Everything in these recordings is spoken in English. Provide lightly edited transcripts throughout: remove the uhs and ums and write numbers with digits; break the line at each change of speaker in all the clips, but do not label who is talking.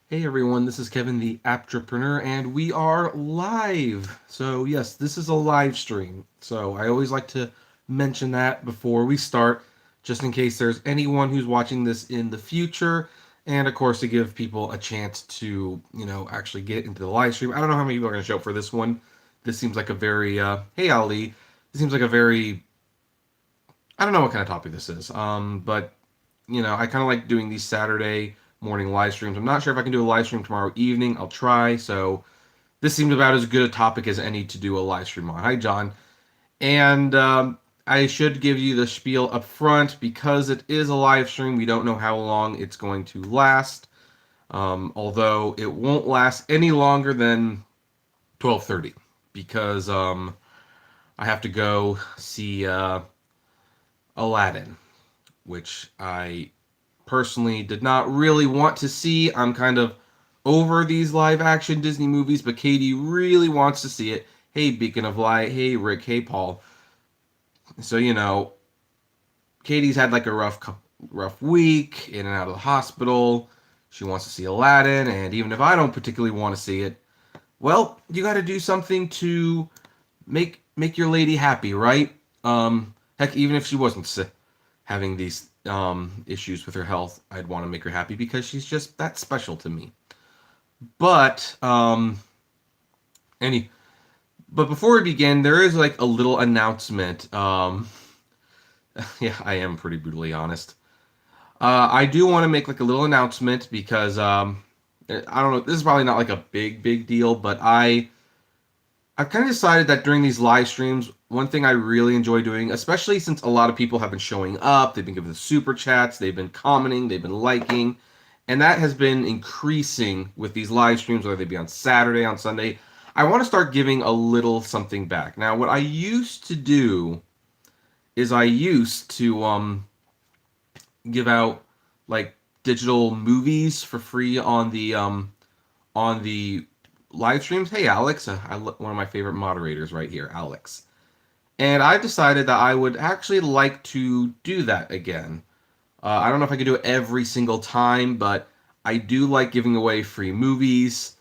Hey everyone, this is Kevin the Apptrepreneur, and we are live. So, yes, this is a live stream. So, I always like to mention that before we start, just in case there's anyone who's watching this in the future, and of course, to give people a chance to, actually get into the live stream. I don't know how many people are going to show up for this one. This seems like a very, hey Ali, this seems like a very, I don't know what kind of topic this is, but I kind of like doing these Saturday morning live streams. I'm not sure if I can do a live stream tomorrow evening. I'll try. So this seems about as good a topic as any to do a live stream on. Hi, John. And I should give you the spiel up front because it is a live stream. We don't know how long it's going to last. Although it won't last any longer than 12:30 because I have to go see Aladdin, which I personally did not really want to see. I'm kind of over these live action Disney movies, but Katie really wants to see it. Hey, Beacon of Light. Hey, Rick. Hey, Paul. So, Katie's had like a rough week in and out of the hospital. She wants to see Aladdin, and even if I don't particularly want to see it, well, you got to do something to make your lady happy, right? Heck, even if she wasn't having these issues with her health, I'd want to make her happy because she's just that special to me. But any but before we begin, there is like a little announcement. Yeah, I am pretty brutally honest. I do want to make like a little announcement because I don't know. This is probably not like a big deal, but I've kind of decided that during these live streams, one thing I really enjoy doing, especially since a lot of people have been showing up, they've been giving the super chats, they've been commenting, they've been liking, and that has been increasing with these live streams, whether they be on Saturday, on Sunday. I want to start giving a little something back. Now, what I used to do is I used to give out like digital movies for free on the live streams. Hey, Alex, one of my favorite moderators right here, Alex. And I've decided that I would actually like to do that again. I don't know if I could do it every single time, but I do like giving away free movies.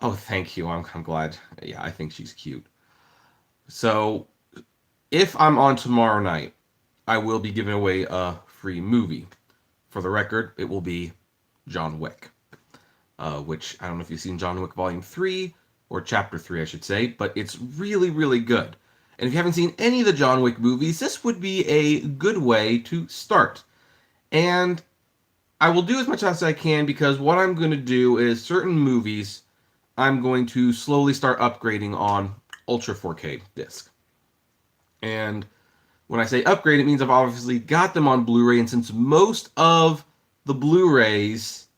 Oh, thank you. I'm glad. Yeah, I think she's cute. So, if I'm on tomorrow night, I will be giving away a free movie. For the record, it will be John Wick, which I don't know if you've seen John Wick Volume 3 or Chapter 3, I should say, but it's really good. And if you haven't seen any of the John Wick movies, this would be a good way to start. And I will do as much as I can because what I'm going to do is certain movies I'm going to slowly start upgrading on Ultra 4K disc. And when I say upgrade, it means I've obviously got them on Blu-ray, and since most of the Blu-rays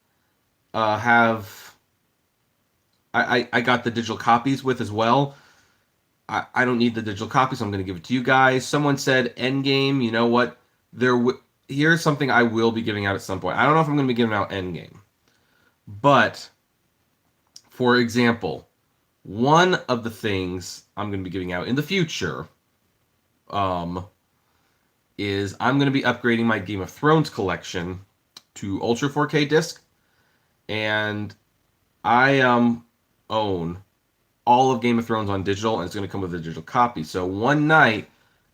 have I got the digital copies with as well. I don't need the digital copy, so I'm going to give it to you guys. Someone said Endgame. You know what? Here's something I will be giving out at some point. I don't know if I'm going to be giving out Endgame, but for example, one of the things I'm going to be giving out in the future um, is I'm going to be upgrading my Game of Thrones collection to Ultra 4K disc, and I own all of Game of Thrones on digital, and it's going to come with a digital copy. So one night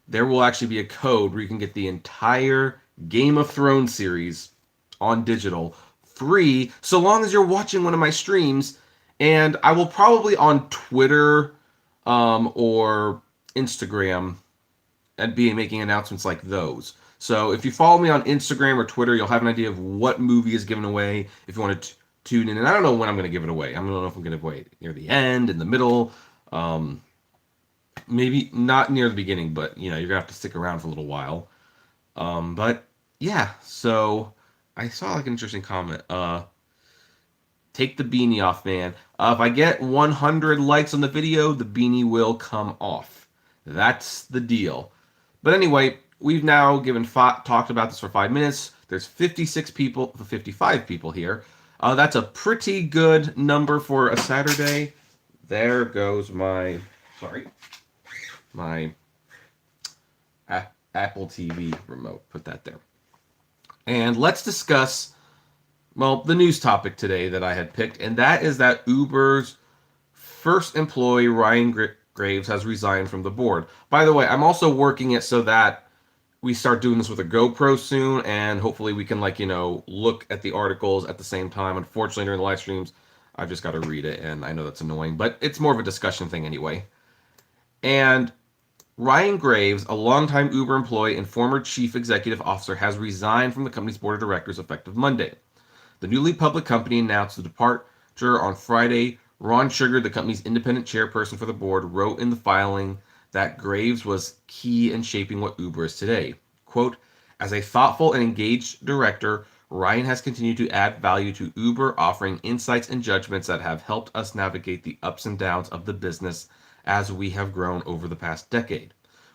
there will actually be a code where you can get the entire Game of Thrones series on digital free, so long as you're watching one of my streams. And I will probably on Twitter or Instagram and be making announcements like those. So if you follow me on Instagram or Twitter, you'll have an idea of what movie is given away if you want to tune in. And I don't know when I'm going to give it away. I don't know if I'm going to give it away near the end, in the middle, maybe not near the beginning, but you're going to have to stick around for a little while. But yeah, so I saw like an interesting comment. Take the beanie off, man. If I get 100 likes on the video, the beanie will come off. That's the deal. But anyway, we've now talked about this for 5 minutes. There's 55 people here. That's a pretty good number for a Saturday. There goes my Apple TV remote. Put that there. And let's discuss well, the news topic today that I had picked, and that is that Uber's first employee, Ryan Graves, has resigned from the board. By the way, I'm also working it so that we start doing this with a GoPro soon, and hopefully we can, like, look at the articles at the same time. Unfortunately, during the live streams, I've just got to read it, and I know that's annoying, but it's more of a discussion thing anyway. And Ryan Graves, a longtime Uber employee and former chief executive officer, has resigned from the company's board of directors effective Monday. The newly public company announced the departure on Friday. Ron Sugar, the company's independent chairperson for the board, wrote in the filing that Graves was key in shaping what Uber is today. Quote, as a thoughtful and engaged director, Ryan has continued to add value to Uber, offering insights and judgments that have helped us navigate the ups and downs of the business as we have grown over the past decade.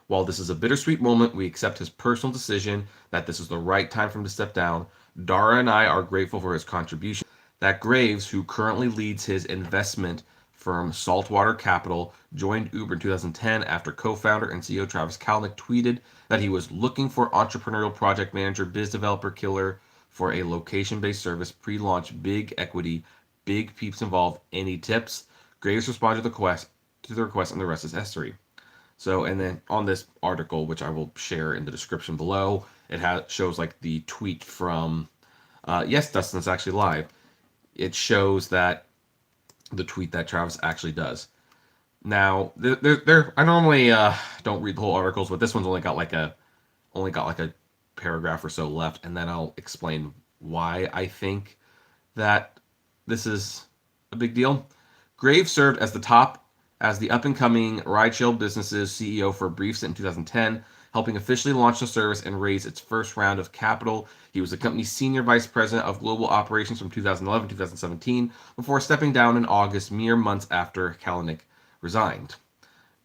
While this is a bittersweet moment, we accept his personal decision that this is the right time for him to step down. Dara and I are grateful for his contribution. That Graves, who currently leads his investment firm Saltwater Capital, joined Uber in 2010 after co-founder and CEO Travis Kalanick tweeted that he was looking for entrepreneurial project manager, biz developer killer for a location-based service, pre-launch, big equity, big peeps involved. Any tips? Graves responded to the request, and the rest is history. So, and then on this article, which I will share in the description below, shows like the tweet from, yes, Dustin, it's actually live. It shows that the tweet that Travis actually does. Now, I normally don't read the whole articles, but this one's only got like a paragraph or so left, and then I'll explain why I think that this is a big deal. Graves served as the up-and-coming ride-share business's CEO for a brief stint in 2010, helping officially launch the service and raise its first round of capital. He was the company's senior vice president of global operations from 2011 to 2017, before stepping down in August, mere months after Kalanick resigned.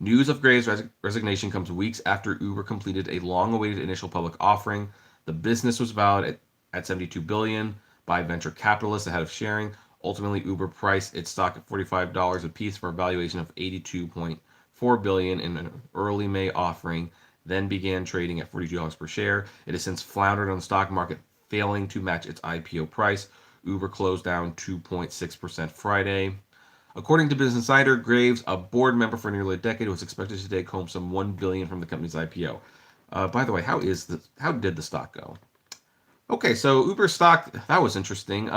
News of Graves' resignation comes weeks after Uber completed a long-awaited initial public offering. The business was valued at $72 billion by venture capitalists ahead of sharing. Ultimately, Uber priced its stock at $45 a piece for a valuation of $82.4 billion in an early May offering, then began trading at $42 per share. It has since floundered on the stock market, failing to match its IPO price. Uber closed down 2.6% Friday. According to Business Insider, Graves, a board member for nearly a decade, was expected to take home some $1 billion from the company's IPO. By the way, how did the stock go? Okay, so Uber stock, that was interesting.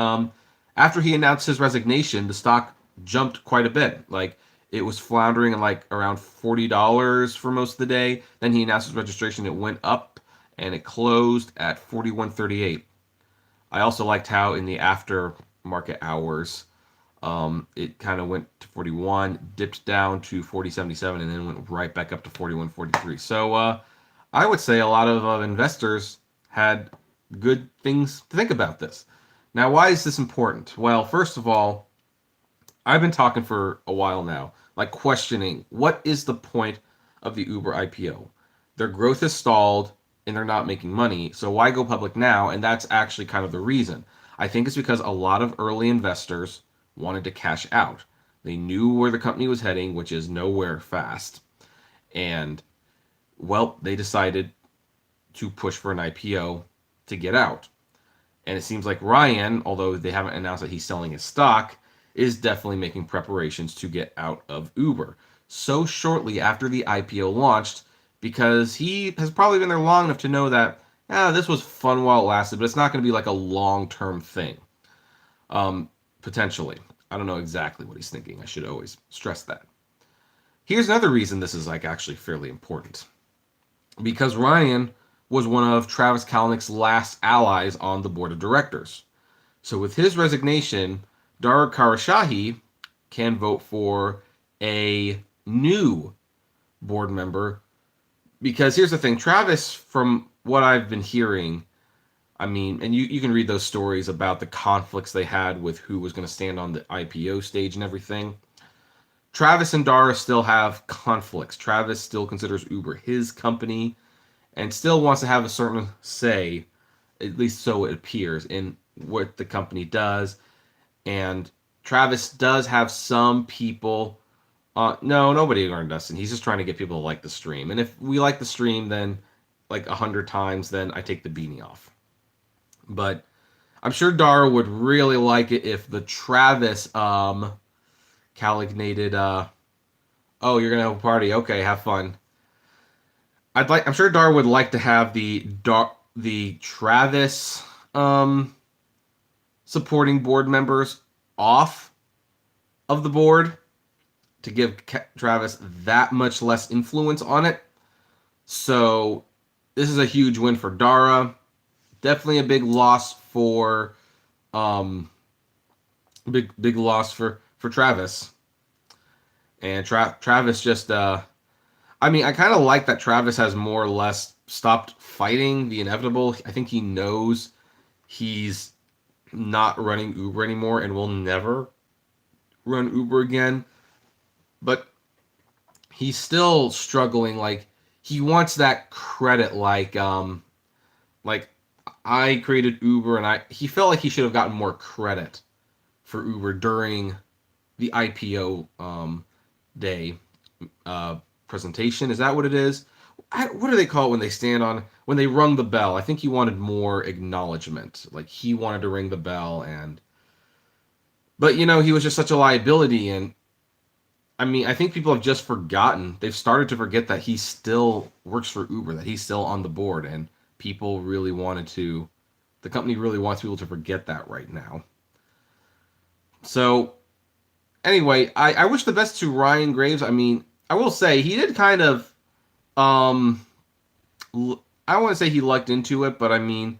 After he announced his resignation, the stock jumped quite a bit. Like, it was floundering at like around $40 for most of the day. Then he announced his registration. It went up and it closed at 41.38. I also liked how in the after market hours, it kind of went to 41, dipped down to 40.77, and then went right back up to 41.43. So I would say a lot of investors had good things to think about this. Now, why is this important? Well, first of all, I've been talking for a while now, like questioning what is the point of the Uber IPO? Their growth is stalled and they're not making money, so why go public now? And that's actually kind of the reason. I think it's because a lot of early investors wanted to cash out. They knew where the company was heading, which is nowhere fast. And, well, they decided to push for an IPO to get out. And it seems like Ryan, although they haven't announced that he's selling his stock, is definitely making preparations to get out of Uber so shortly after the IPO launched, because he has probably been there long enough to know that, this was fun while it lasted, but it's not going to be like a long-term thing. Potentially. I don't know exactly what he's thinking. I should always stress that. Here's another reason this is like actually fairly important. Because Ryan was one of Travis Kalanick's last allies on the board of directors. So with his resignation, Dara Khosrowshahi can vote for a new board member. Because here's the thing, Travis, from what I've been hearing, I mean, and you can read those stories about the conflicts they had with who was going to stand on the IPO stage and everything. Travis and Dara still have conflicts. Travis still considers Uber his company and still wants to have a certain say, at least so it appears, in what the company does. And Travis does have some people. No, nobody learned Dustin. He's just trying to get people to like the stream. And if we like the stream, then like 100 times, then I take the beanie off. But I'm sure Dara would really like it if the Travis calculated oh, you're gonna have a party. Okay, have fun. I'm sure Dara would like to have the Travis um supporting board members off of the board to give Travis that much less influence on it. So this is a huge win for Dara. Definitely a big loss for big loss for Travis. And Travis just I mean, I kind of like that Travis has more or less stopped fighting the inevitable. I think he knows he's not running Uber anymore and will never run Uber again. But he's still struggling. Like he wants that credit. Like I created Uber, and he felt like he should have gotten more credit for Uber during the IPO day presentation. Is that what it is? What do they call it when they stand on when they rung the bell? I think he wanted more acknowledgement. Like he wanted to ring the bell, and but he was just such a liability. And I mean, I think people have just forgotten. They've started to forget that he still works for Uber, that he's still on the board, and people really wanted to. The company really wants people to forget that right now. So anyway, I wish the best to Ryan Graves. I mean, I will say he did kind of um I don't want to say he lucked into it, but I mean,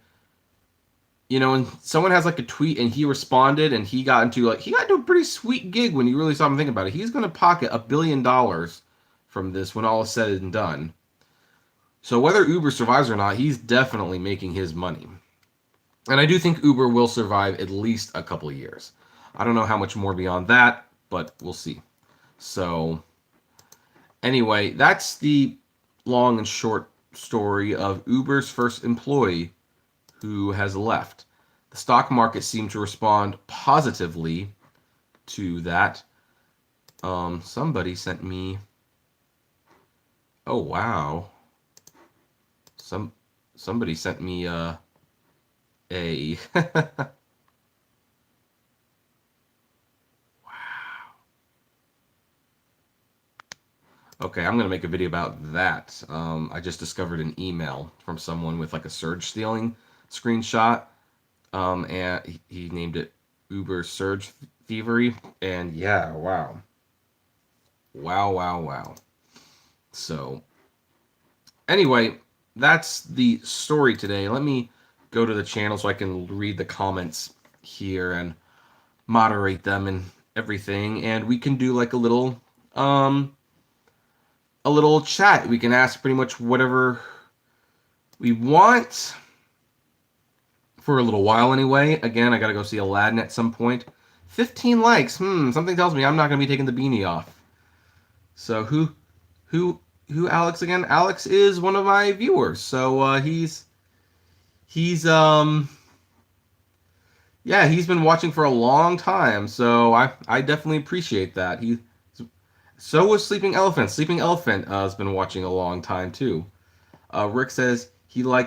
when someone has like a tweet and he responded and he got into a pretty sweet gig when you really saw him think about it. He's going to pocket $1 billion from this when all is said and done. So whether Uber survives or not, he's definitely making his money. And I do think Uber will survive at least a couple of years. I don't know how much more beyond that, but we'll see. So anyway, that's the long and short story of Uber's first employee who has left. The stock market seemed to respond positively to that. Somebody sent me. Oh wow. Somebody sent me a. Wow. Okay, I'm gonna make a video about that. I just discovered an email from someone with like a surge stealing screenshot, and he named it Uber Surge Thievery, and yeah, wow, wow, wow, wow. So, anyway, that's the story today. Let me go to the channel so I can read the comments here and moderate them and everything, and we can do like a little chat. We can ask pretty much whatever we want for a little while anyway. Again, I gotta go see Aladdin at some point. 15 likes. Something tells me I'm not gonna be taking the beanie off. So who Alex again? Alex is one of my viewers. So he's yeah, he's been watching for a long time. So I definitely appreciate that. So was Sleeping Elephant. Sleeping Elephant has been watching a long time too. Rick says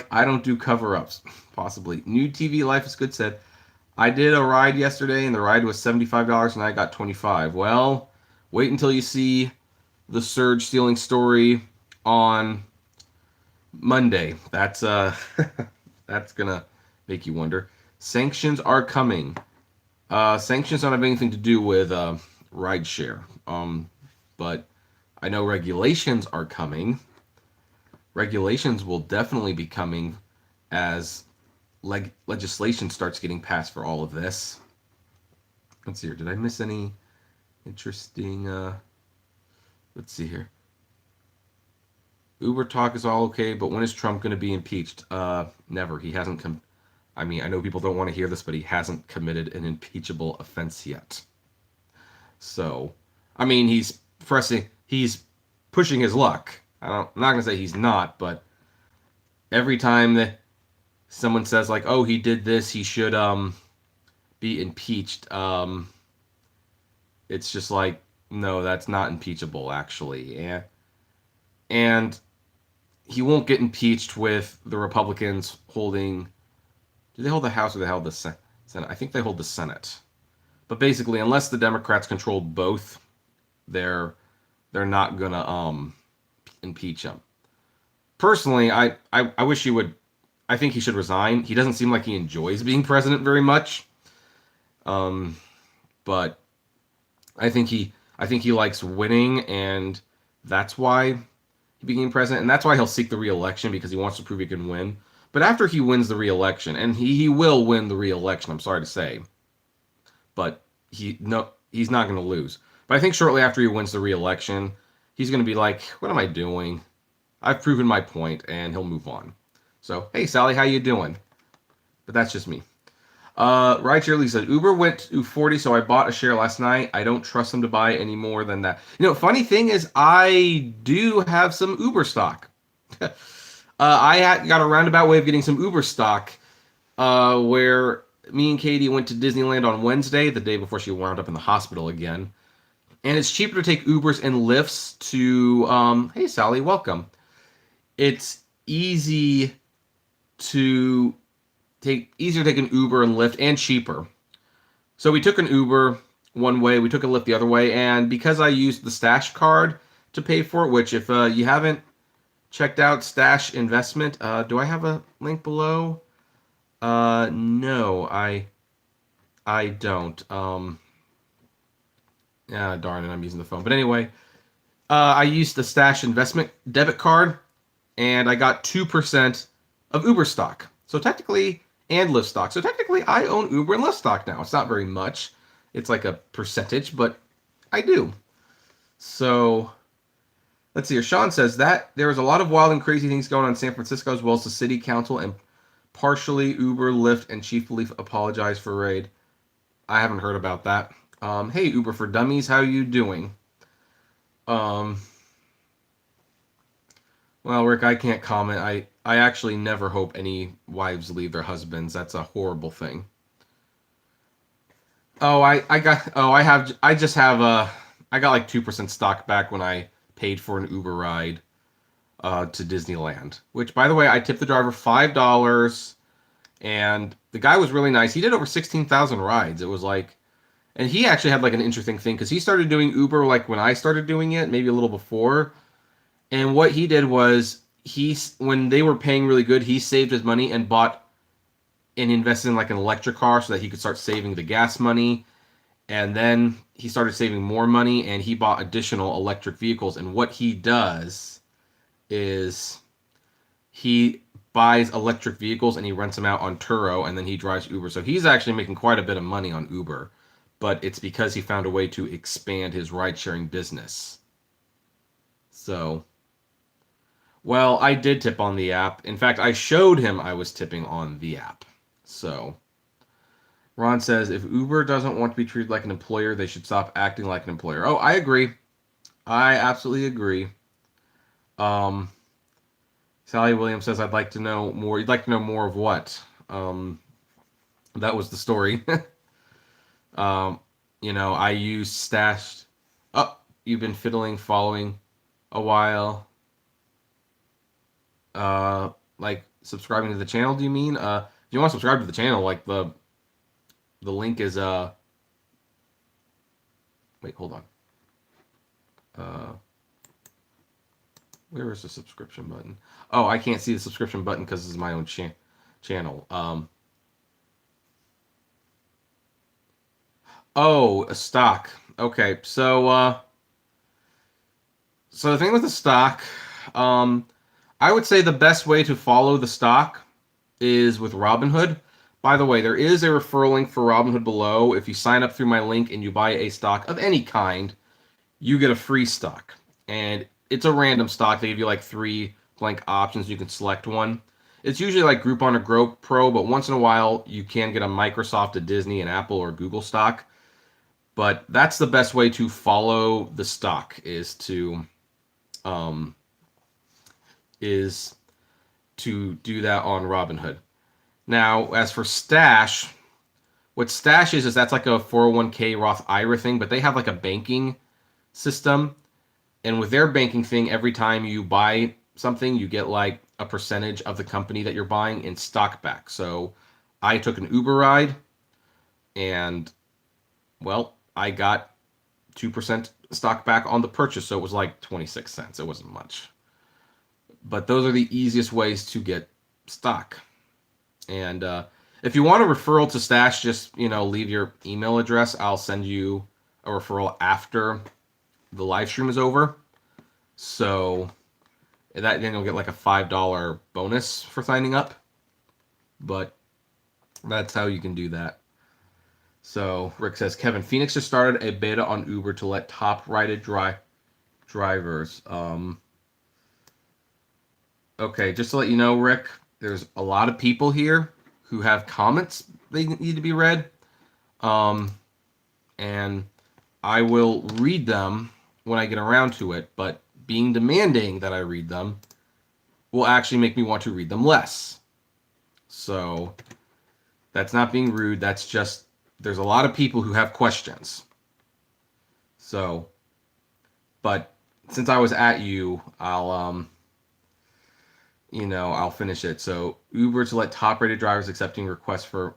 I don't do cover-ups. Possibly. New TV Life is Good said, I did a ride yesterday and the ride was $75 and I got 25. Well, wait until you see the surge stealing story on Monday. That's that's gonna make you wonder. Sanctions are coming. Sanctions don't have anything to do with rideshare. But I know regulations are coming. Regulations will definitely be coming as legislation starts getting passed for all of this. Let's see here. Did I miss any interesting? Let's see here. Uber talk is all okay, but when is Trump going to be impeached? Never. He hasn't I mean, I know people don't want to hear this, but he hasn't committed an impeachable offense yet. So, I mean, he's pushing his luck. I'm not gonna say he's not, but every time that someone says like, "Oh, he did this, he should be impeached," it's just like, no, that's not impeachable actually, and he won't get impeached with the Republicans holding. Do they hold the House or they hold the Senate? Senate. I think they hold the Senate. But basically, unless the Democrats control both, they're not gonna impeach him. Personally, I wish he would. I think he should resign. He doesn't seem like he enjoys being president very much. Um, but I think he likes winning, and that's why he became president, and that's why he'll seek the re-election because he wants to prove he can win. But after he wins the re-election, and he will win the re-election, I'm sorry to say, but he's not going to lose. But I think shortly after he wins the re-election, he's going to be like, "What am I doing? I've proven my point," and he'll move on. So, hey Sally, how you doing? But that's just me. Right here, Lisa. Uber went to 40, so I bought a share last night. I don't trust them to buy any more than that. Funny thing is, I do have some Uber stock. Got a roundabout way of getting some Uber stock, where me and Katie went to Disneyland on Wednesday, the day before she wound up in the hospital again. And it's cheaper to take Ubers and Lyfts to, hey Sally, welcome. It's easier to take an Uber and Lyft, and cheaper. So we took an Uber one way, we took a Lyft the other way, and because I used the Stash card to pay for it, which if you haven't checked out Stash Investment, do I have a link below? No, I don't. Yeah, darn it, I'm using the phone. But anyway, I used the Stash Investment debit card, and I got 2% of Uber stock. So technically, and Lyft stock. So technically, I own Uber and Lyft stock now. It's not very much. It's like a percentage, but I do. So let's see here. Sean says that there was a lot of wild and crazy things going on in San Francisco, as well as the city council, and partially Uber, Lyft, and Chief Belief apologized for raid. I haven't heard about that. Hey, Uber for Dummies, how you doing? Well, Rick, I can't comment. I actually never hope any wives leave their husbands. That's a horrible thing. Oh, I got like 2% stock back when I paid for an Uber ride to Disneyland. Which, by the way, I tipped the driver $5, and the guy was really nice. He did over 16,000 rides. It was like, and he actually had like an interesting thing because he started doing Uber like when I started doing it, maybe a little before. And what he did was when they were paying really good, he saved his money and bought and invested in like an electric car so that he could start saving the gas money. And then he started saving more money and he bought additional electric vehicles. And what he does is he buys electric vehicles and he rents them out on Turo, and then he drives Uber. So he's actually making quite a bit of money on Uber, but it's because he found a way to expand his ride-sharing business. So, well, I did tip on the app. In fact, I showed him I was tipping on the app. So, Ron says, if Uber doesn't want to be treated like an employer, they should stop acting like an employer. Oh, I agree. I absolutely agree. Sally Williams says, I'd like to know more. You'd like to know more of what? That was the story. I use Stash. Oh, you've been following a while. Like subscribing to the channel, do you mean? If you want to subscribe to the channel, like the link is wait, hold on. Where is the subscription button? Oh, I can't see the subscription button because this is my own channel. Oh, a stock. Okay, so the thing with the stock, I would say the best way to follow the stock is with Robinhood. By the way, there is a referral link for Robinhood below. If you sign up through my link and you buy a stock of any kind, you get a free stock. And it's a random stock. They give you like 3 blank options. You can select one. It's usually like Groupon or GoPro, but once in a while you can get a Microsoft, a Disney, an Apple, or Google stock. But that's the best way to follow the stock is to do that on Robinhood. Now, as for Stash, what Stash is that's like a 401k Roth IRA thing, but they have like a banking system. And with their banking thing, every time you buy something, you get like a percentage of the company that you're buying in stock back. So I took an Uber ride. And, well, I got 2% stock back on the purchase, so it was like 26 cents. It wasn't much. But those are the easiest ways to get stock. And if you want a referral to Stash, just, leave your email address. I'll send you a referral after the live stream is over. So then you'll get like a $5 bonus for signing up. But that's how you can do that. So Rick says, Kevin, Phoenix just started a beta on Uber to let top-rated drivers. Okay, just to let you know, Rick, there's a lot of people here who have comments they need to be read. And I will read them when I get around to it, but being demanding that I read them will actually make me want to read them less. So that's not being rude. That's just, there's a lot of people who have questions. So, but since I was at you, I'll finish it. So Uber to let top-rated drivers accepting requests for,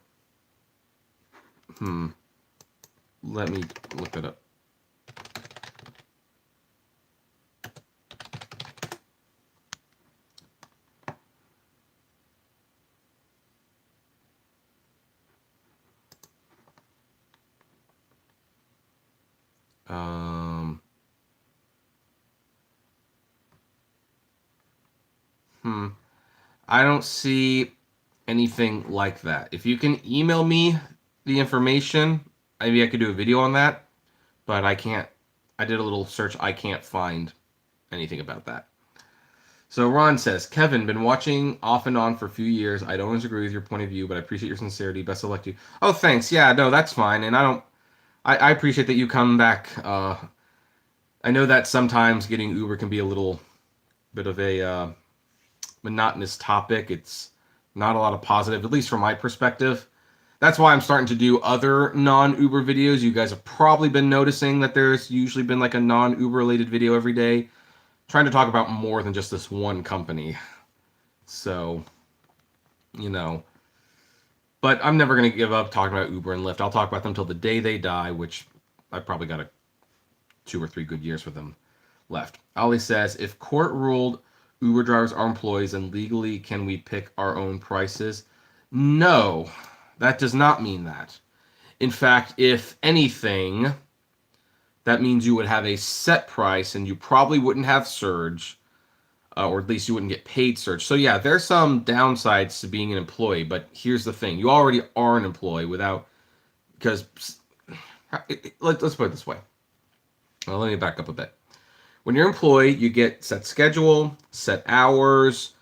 let me look it up. I don't see anything like that. If you can email me the information, maybe I could do a video on that, but I can't. I did a little search. I can't find anything about that. So Ron says, Kevin, been watching off and on for a few years. I don't always agree with your point of view, but I appreciate your sincerity. Best of luck to you. Oh, thanks. Yeah, no, that's fine. And I appreciate that you come back. I know that sometimes getting Uber can be a little bit of a monotonous topic. It's not a lot of positive, at least from my perspective. That's why I'm starting to do other non-Uber videos. You guys have probably been noticing that there's usually been like a non-Uber related video every day, trying to talk about more than just this one company. So, but I'm never going to give up talking about Uber and Lyft. I'll talk about them till the day they die, which I probably got 2 or 3 good years for them left. Ali says, if court ruled Uber drivers are employees and legally can we pick our own prices? No, that does not mean that. In fact, if anything, that means you would have a set price and you probably wouldn't have surge, or at least you wouldn't get paid surge. So yeah, there's some downsides to being an employee, but here's the thing. You already are an employee because let's put it this way. Well, let me back up a bit. When you're employed, you get set schedule, set hours,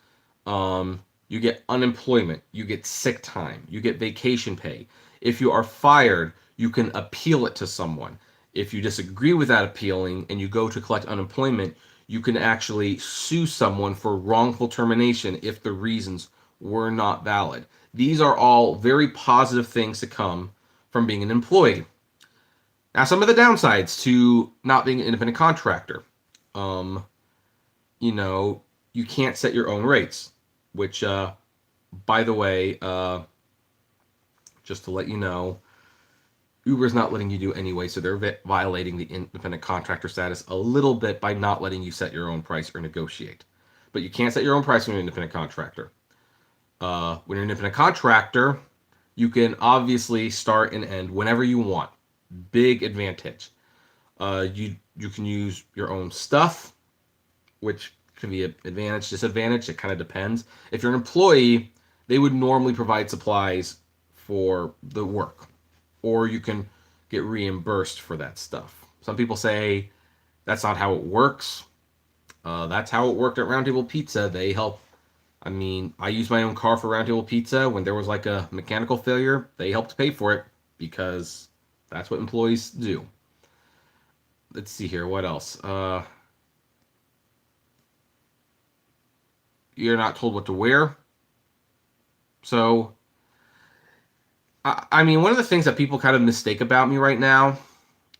you get unemployment, you get sick time, you get vacation pay. If you are fired, you can appeal it to someone. If you disagree with that appealing and you go to collect unemployment, you can actually sue someone for wrongful termination if the reasons were not valid. These are all very positive things to come from being an employee. Now, some of the downsides to not being an independent contractor. You can't set your own rates, which, by the way, just to let you know, Uber's not letting you do anyway, so they're violating the independent contractor status a little bit by not letting you set your own price or negotiate. But you can't set your own price when you're an independent contractor. When you're an independent contractor, you can obviously start and end whenever you want. Big advantage. You can use your own stuff, which can be an advantage, disadvantage. It kind of depends. If you're an employee, they would normally provide supplies for the work, or you can get reimbursed for that stuff. Some people say that's not how it works. That's how it worked at Roundtable Pizza. They help. I used my own car for Roundtable Pizza. When there was like a mechanical failure, they helped pay for it because that's what employees do. Let's see here. What else? You're not told what to wear. So, one of the things that people kind of mistake about me right now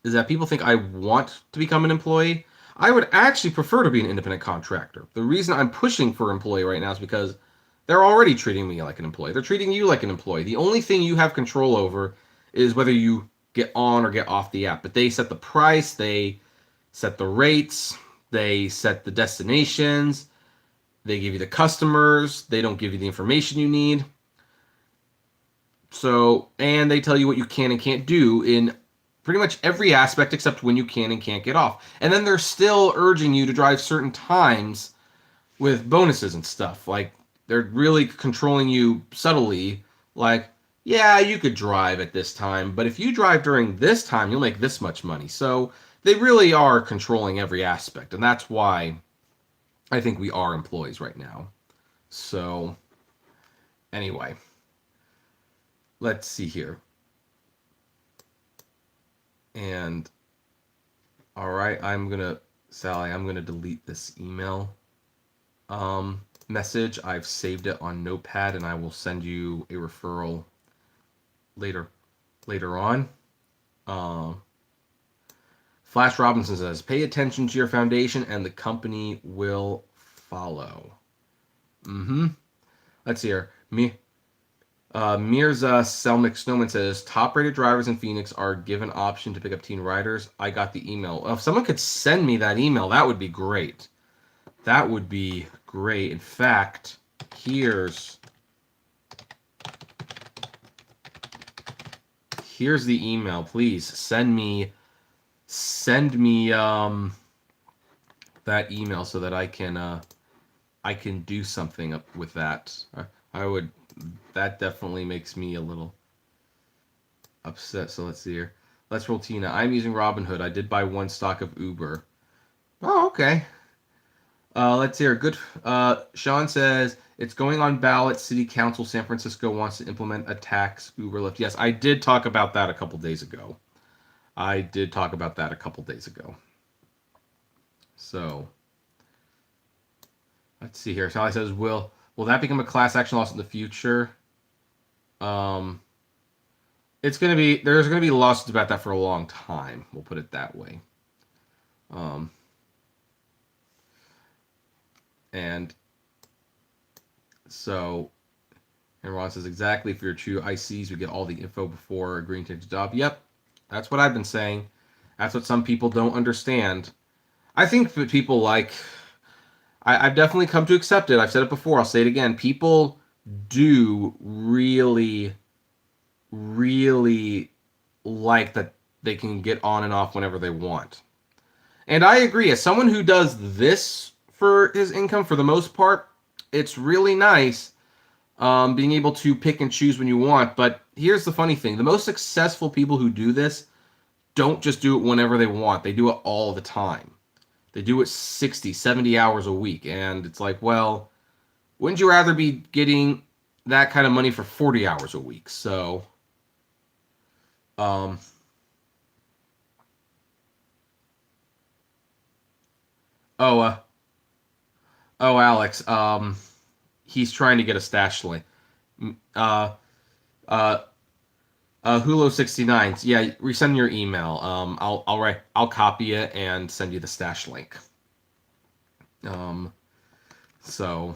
is that people think I want to become an employee. I would actually prefer to be an independent contractor. The reason I'm pushing for employee right now is because they're already treating me like an employee. They're treating you like an employee. The only thing you have control over is whether you get on or get off the app. But they set the price, they set the rates, they set the destinations, they give you the customers, they don't give you the information you need. So, and they tell you what you can and can't do in pretty much every aspect except when you can and can't get off. And then they're still urging you to drive certain times with bonuses and stuff. Like, they're really controlling you subtly. Like, yeah, you could drive at this time, but if you drive during this time, you'll make this much money. So they really are controlling every aspect. And that's why I think we are employees right now. So, anyway, let's see here. And, all right, Sally, I'm going to delete this email message. I've saved it on Notepad, and I will send you a referral later on. Flash Robinson says, pay attention to your foundation and the company will follow. Let's see here. Mirza Selmick Snowman says, top-rated drivers in Phoenix are given option to pick up teen riders. I got the email. If someone could send me that email, that would be great. That would be great. In fact, here's the email. Please send me that email so that I can do something with that. I would. That definitely makes me a little upset. So let's see here. Let's roll Tina. I'm using Robinhood. I did buy one stock of Uber. Oh, okay. Let's hear. Good. Sean says it's going on ballot. City Council San Francisco wants to implement a tax Uber Lyft. Yes, I did talk about that a couple days ago. So let's see here. Sally says, will that become a class action lawsuit in the future? There's gonna be lawsuits about that for a long time. We'll put it that way. And so, and Ron says, exactly, if you're true ICs, we get all the info before agreeing to the job. Yep, that's what I've been saying. That's what some people don't understand. I think that people I've definitely come to accept it. I've said it before. I'll say it again. People do really, really like that they can get on and off whenever they want. And I agree. As someone who does this for his income, for the most part, it's really nice being able to pick and choose when you want. But here's the funny thing. The most successful people who do this don't just do it whenever they want. They do it all the time. They do it 60, 70 hours a week. And it's like, well, wouldn't you rather be getting that kind of money for 40 hours a week? So, Alex, he's trying to get a stash link. Hulo69, yeah, resend your email. I'll copy it and send you the stash link. So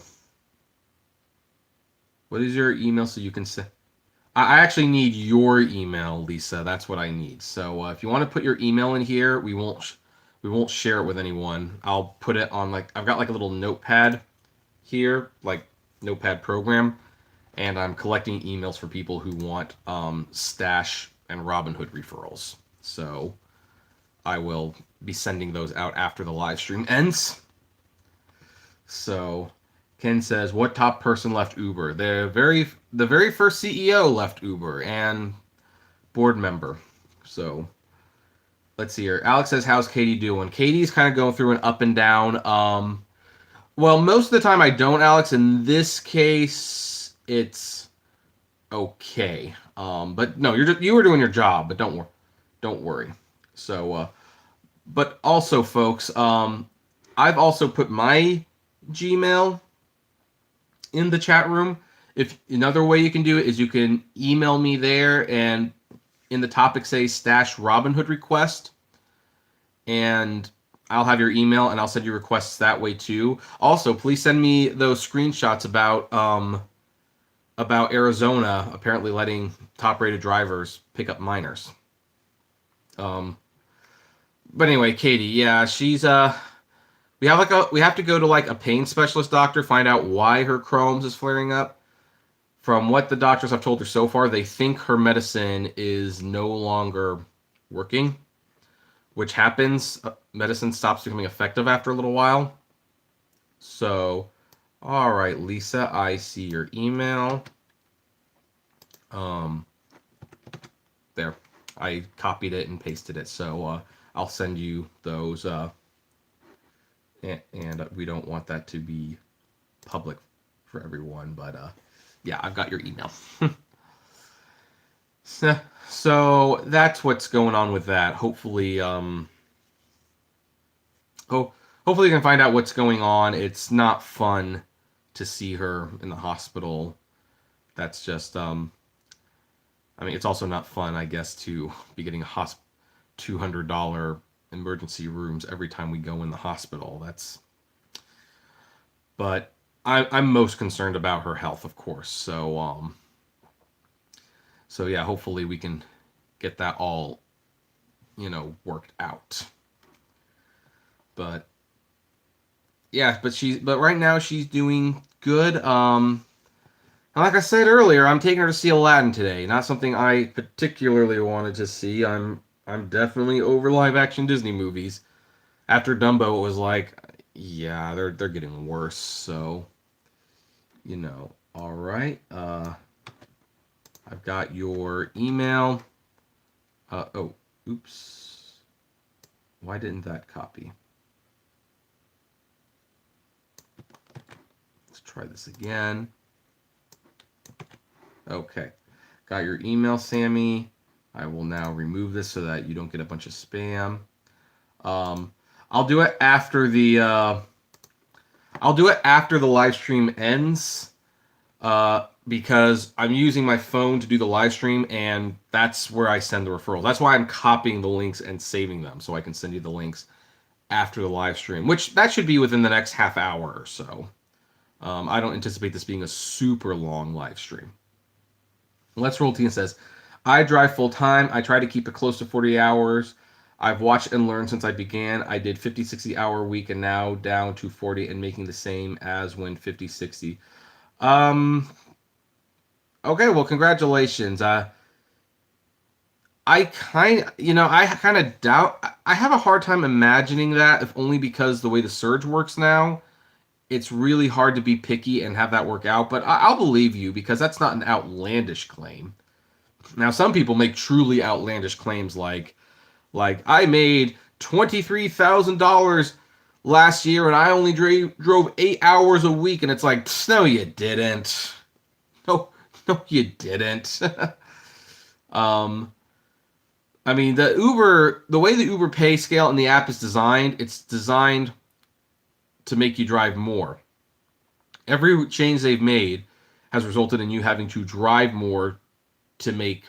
what is your email so you can send? I actually need your email, Lisa. That's what I need. So if you want to put your email in here, we won't share it with anyone. I'll put it on I've got a little notepad here, notepad program, and I'm collecting emails for people who want Stash and Robinhood referrals. So I will be sending those out after the live stream ends. So Ken says, what top person left Uber? The very first CEO left Uber and board member. So let's see here. Alex says, how's Katie doing? Katie's kind of going through an up and down. Well, most of the time I don't, Alex. In this case, it's okay. But no, you were doing your job, but don't worry. So, but also, folks, I've also put my Gmail in the chat room. If another way you can do it is you can email me there, and in the topic say Stash Robinhood request, and I'll have your email and I'll send you requests that way too. Also, please send me those screenshots about about Arizona apparently letting top-rated drivers pick up minors. Um, but anyway, Katie, yeah, she's we have to go to like a pain specialist doctor, find out why her Crohn's is flaring up. From what the doctors have told her so far, they think her medicine is no longer working, which happens. Medicine stops becoming effective after a little while. So, all right, Lisa, I see your email. Um, there, I copied it and pasted it. So I'll send you those. And we don't want that to be public for everyone, but yeah, I've got your email. So that's what's going on with that. Hopefully, hopefully you can find out what's going on. It's not fun to see her in the hospital. That's just, I mean, it's also not fun, I guess, to be getting $200 emergency rooms every time we go in the hospital. But I'm most concerned about her health, of course. So yeah, hopefully we can get that all, worked out. But yeah, but right now she's doing good. Like I said earlier, I'm taking her to see Aladdin today. Not something I particularly wanted to see. I'm definitely over live action Disney movies. After Dumbo, it was like, yeah, they're getting worse. So, all right. I've got your email. Oh, oops. Why didn't that copy? Let's try this again. Okay. Got your email, Sammy. I will now remove this so that you don't get a bunch of spam. I'll do it after the live stream ends. Because I'm using my phone to do the live stream, and that's where I send the referral. That's why I'm copying the links and saving them, so I can send you the links after the live stream, which that should be within the next half hour or so. I don't anticipate this being a super long live stream. Let's Roll Tina says, I drive full time. I try to keep it close to 40 hours. I've watched and learned since I began. I did 50, 60 hour week and now down to 40 and making the same as when 50, 60. Okay, well, congratulations. I kind of doubt. I have a hard time imagining that, if only because the way the surge works now, it's really hard to be picky and have that work out. But I'll believe you because that's not an outlandish claim. Now, some people make truly outlandish claims like I made $23,000 last year and I only drove 8 hours a week, and it's like, no, you didn't. No, no, you didn't. I mean, the way the Uber pay scale in the app is designed, it's designed to make you drive more. Every change they've made has resulted in you having to drive more to make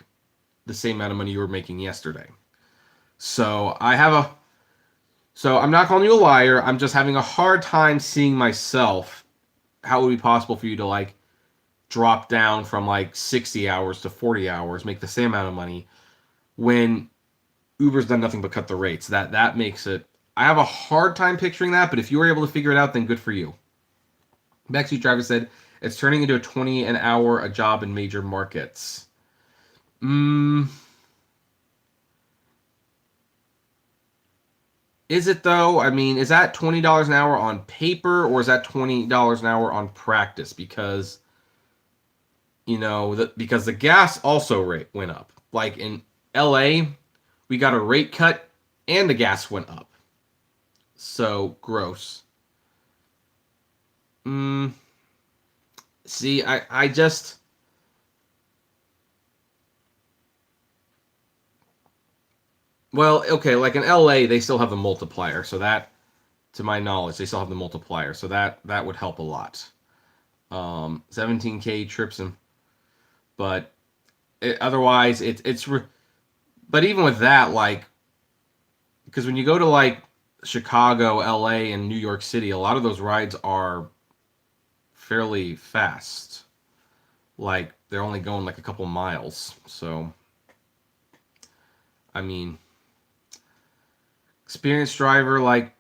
the same amount of money you were making yesterday. So I'm not calling you a liar. I'm just having a hard time seeing myself how it would be possible for you to like drop down from like 60 hours to 40 hours, make the same amount of money when Uber's done nothing but cut the rates. That makes it. I have a hard time picturing that, but if you were able to figure it out, then good for you. Backseat Driver said it's turning into a 20 an hour a job in major markets. Is it though? I mean, is that $20 an hour on paper, or is that $20 an hour on practice? Because because the gas also rate went up. Like in LA, we got a rate cut and the gas went up. So gross. See, I just. Well, okay, like in LA, they still have the multiplier. So that, to my knowledge, they still have the multiplier. So that would help a lot. 17K trips, but otherwise, but even with that, like, because when you go to like Chicago, LA, and New York City, a lot of those rides are fairly fast. like they're only going like a couple miles. So, I mean, experienced driver, like,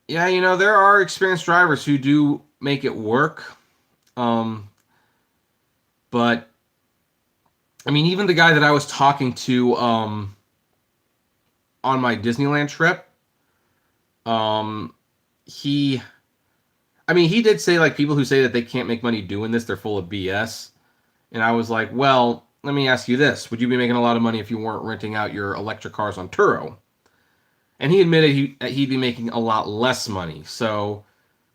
yeah, there are experienced drivers who do make it work. Um, but I mean, even the guy that I was talking to on my Disneyland trip, um, he, I mean, he did say like people who say that they can't make money doing this, they're full of BS. And I was like, well, let me ask you this: would you be making a lot of money if you weren't renting out your electric cars on Turo? And he admitted he'd be making a lot less money. So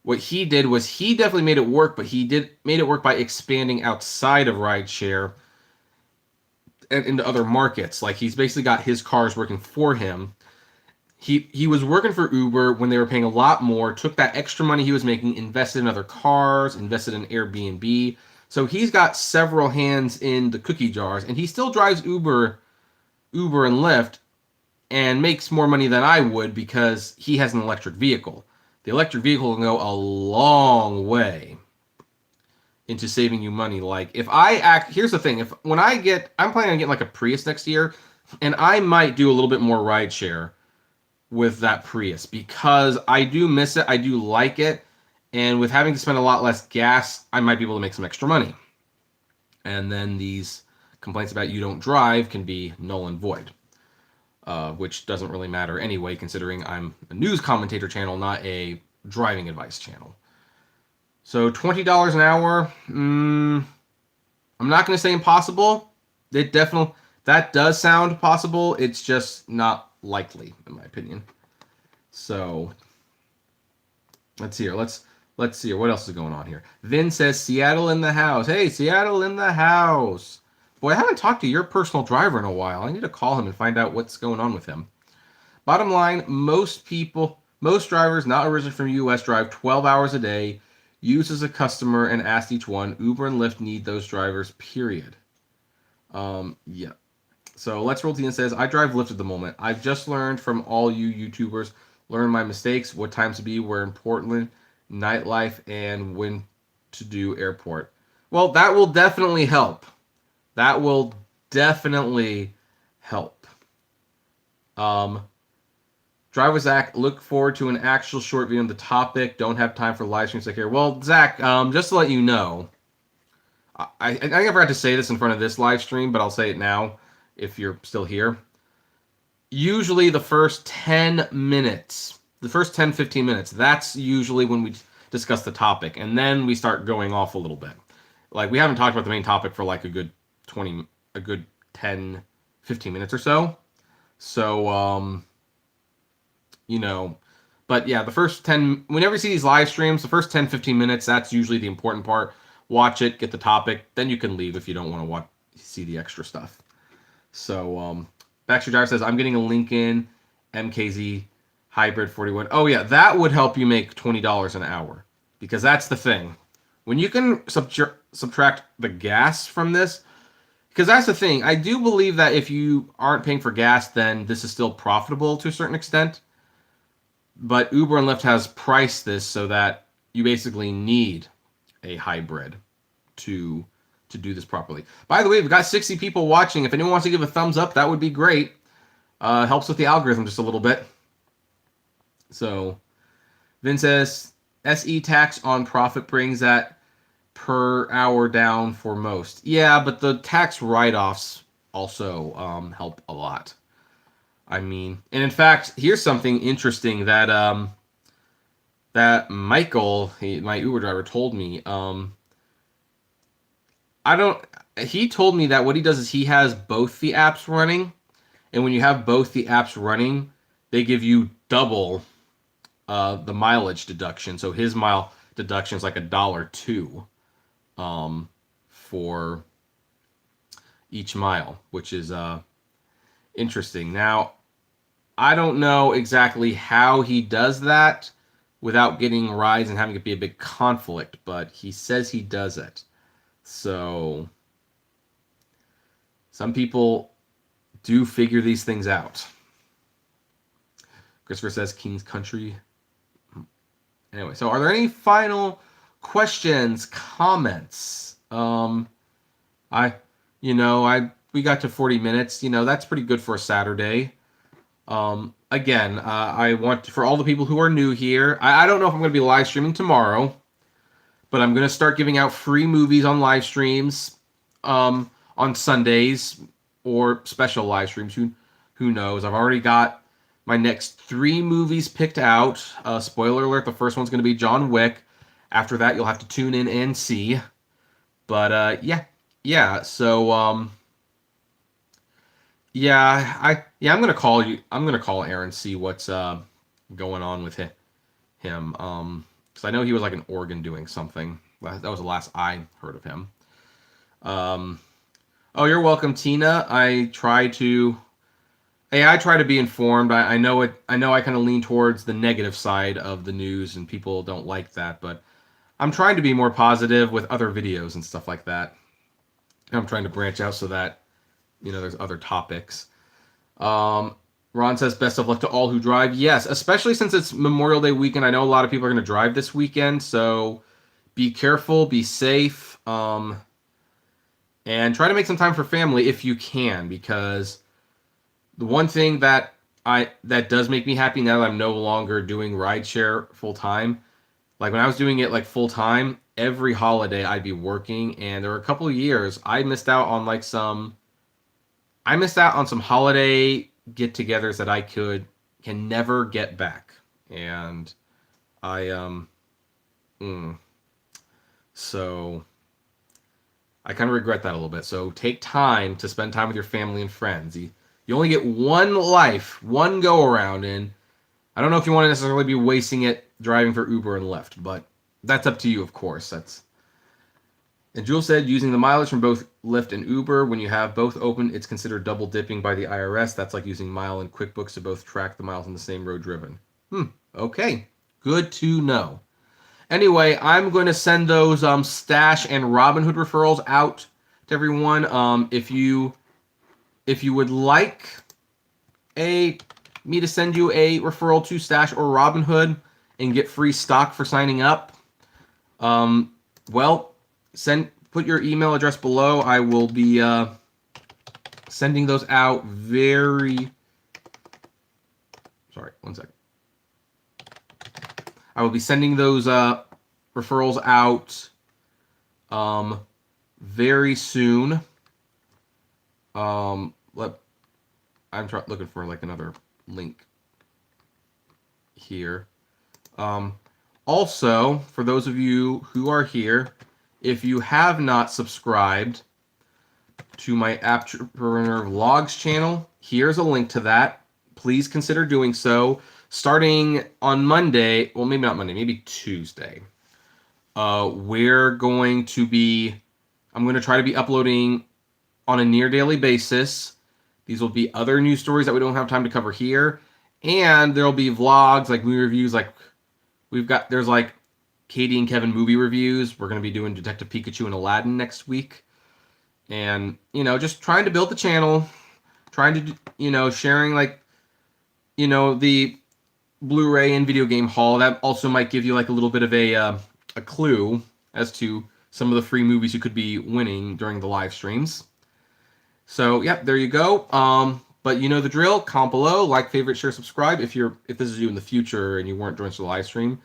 what he did was he definitely made it work, but he did made it work by expanding outside of rideshare and into other markets. Like he's basically got his cars working for him. He was working for Uber when they were paying a lot more, took that extra money he was making, invested in other cars, invested in Airbnb. So he's got several hands in the cookie jars, and he still drives Uber and Lyft, and makes more money than I would because he has an electric vehicle. The electric vehicle can go a long way into saving you money. Like if I act, here's the thing: I'm planning on getting like a Prius next year, and I might do a little bit more rideshare with that Prius because I do miss it. I do like it. And with having to spend a lot less gas, I might be able to make some extra money. And then these complaints about you don't drive can be null and void, which doesn't really matter anyway, considering I'm a news commentator channel, not a driving advice channel. So $20 an hour, I'm not going to say impossible. That does sound possible. It's just not likely, in my opinion. So let's see here. Let's see here. What else is going on here? Vin says Seattle in the house. Hey, Seattle in the house. Boy, I haven't talked to your personal driver in a while. I need to call him and find out what's going on with him. Bottom line, most drivers not originally from the U.S. drive 12 hours a day, use as a customer, and asked each one. Uber and Lyft need those drivers, period. Yeah. So Let's Roll Tina says, I drive Lyft at the moment. I've just learned from all you YouTubers, learn my mistakes, what times to be, where in Portland, nightlife, and when to do airport. Well, that will definitely help. That will definitely help. Driver Zach, look forward to an actual short video on the topic. Don't have time for live streams like here. Well, Zach, just to let you know, I think I forgot to say this in front of this live stream, but I'll say it now if you're still here. Usually the first 10 minutes, the first 10, 15 minutes, that's usually when we discuss the topic. And then we start going off a little bit. Like we haven't talked about the main topic for like a good 10, 15 minutes or so. So, but yeah, the first 10, whenever you see these live streams, the first 10, 15 minutes, that's usually the important part. Watch it, get the topic, then you can leave if you don't want to see the extra stuff. So, Baxter Driver says, I'm getting a Lincoln MKZ Hybrid 41. Oh yeah, that would help you make $20 an hour because that's the thing. When you can subtract the gas from this, because that's the thing. I do believe that if you aren't paying for gas, then this is still profitable to a certain extent. But Uber and Lyft has priced this so that you basically need a hybrid to do this properly. By the way, we've got 60 people watching. If anyone wants to give a thumbs up, that would be great. Helps with the algorithm just a little bit. So, Vin says, SE tax on profit brings that per hour down for most. Yeah, but the tax write-offs also help a lot. I mean, and in fact, here's something interesting that that Michael, my Uber driver, told me. He told me that what he does is he has both the apps running, and when you have both the apps running, they give you double the mileage deduction. So his mile deduction is like $1.02 for each mile, which is interesting. Now, I don't know exactly how he does that without getting rides and having it be a big conflict, but he says he does it. So some people do figure these things out. Christopher says King's Country. Anyway, so are there any final questions, comments? I, we got to 40 minutes. That's pretty good for a Saturday. Again, I want for all the people who are new here. I don't know if I'm going to be live streaming tomorrow, but I'm going to start giving out free movies on live streams, on Sundays or special live streams. Who knows? I've already got my next 3 movies picked out. Spoiler alert: the first one's going to be John Wick. After that, you'll have to tune in and see. But yeah. So I'm gonna call you. I'm gonna call Aaron, see what's going on with him. Because I know he was like in Oregon doing something. That was the last I heard of him. Oh, you're welcome, Tina. I try to be informed. I know it. I know I kind of lean towards the negative side of the news, and people don't like that. But I'm trying to be more positive with other videos and stuff like that. I'm trying to branch out so that there's other topics. Ron says, best of luck to all who drive. Yes, especially since it's Memorial Day weekend. I know a lot of people are going to drive this weekend, so be careful, be safe, and try to make some time for family if you can, because the one thing that does make me happy now that I'm no longer doing rideshare full time, like when I was doing it like full time, every holiday I'd be working, and there were a couple of years I missed out on some holiday get-togethers that I can never get back, and so I kind of regret that a little bit. So take time to spend time with your family and friends. You only get one life, one go around, and I don't know if you want to necessarily be wasting it driving for Uber and Lyft, but that's up to you, of course. And Jules said, using the mileage from both Lyft and Uber, when you have both open, it's considered double dipping by the IRS. That's like using Mile and QuickBooks to both track the miles on the same road driven. Okay. Good to know. Anyway, I'm going to send those Stash and Robinhood referrals out to everyone. If you would like me to send you a referral to Stash or Robinhood and get free stock for signing up, put your email address below. I will be sending those out I will be sending those referrals out very soon. I'm looking for like another link here. Also, for those of you who are here, if you have not subscribed to my Apptrepreneur Vlogs channel, here's a link to that. Please consider doing so. Starting on Monday, well, maybe not Monday, maybe Tuesday, I'm going to try to be uploading on a near daily basis. These will be other news stories that we don't have time to cover here. And there'll be vlogs, like movie reviews, there's like Katie and Kevin movie reviews. We're going to be doing Detective Pikachu and Aladdin next week. And, just trying to build the channel, trying to, sharing the Blu-ray and video game haul. That also might give you like a little bit of a clue as to some of the free movies you could be winning during the live streams. So, yeah, there you go. But you know the drill. Comment below, like, favorite, share, subscribe if this is you in the future and you weren't joining the live stream.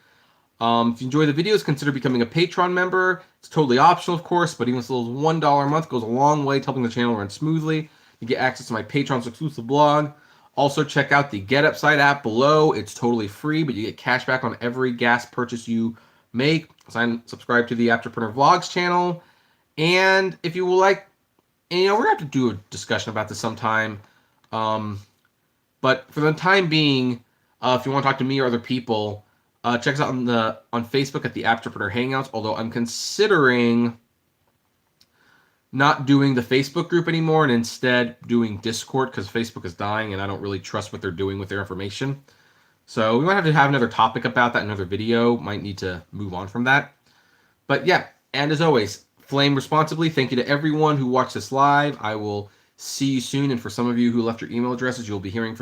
If you enjoy the videos, consider becoming a Patreon member. It's totally optional, of course, but even as little as $1 a month goes a long way to helping the channel run smoothly. You get access to my Patreon's exclusive blog. Also, check out the GetUpside app below. It's totally free, but you get cash back on every gas purchase you make. Subscribe to the Apptrepreneur Vlogs channel. And if you will like, and we're going to have to do a discussion about this sometime. But for the time being, if you want to talk to me or other people, check us out on Facebook at the Apptrepreneur Hangouts, although I'm considering not doing the Facebook group anymore and instead doing Discord, because Facebook is dying and I don't really trust what they're doing with their information. So we might have to have another topic about that, another video. Might need to move on from that. But yeah, and as always, flame responsibly. Thank you to everyone who watched this live. I will see you soon, and for some of you who left your email addresses, you'll be hearing from me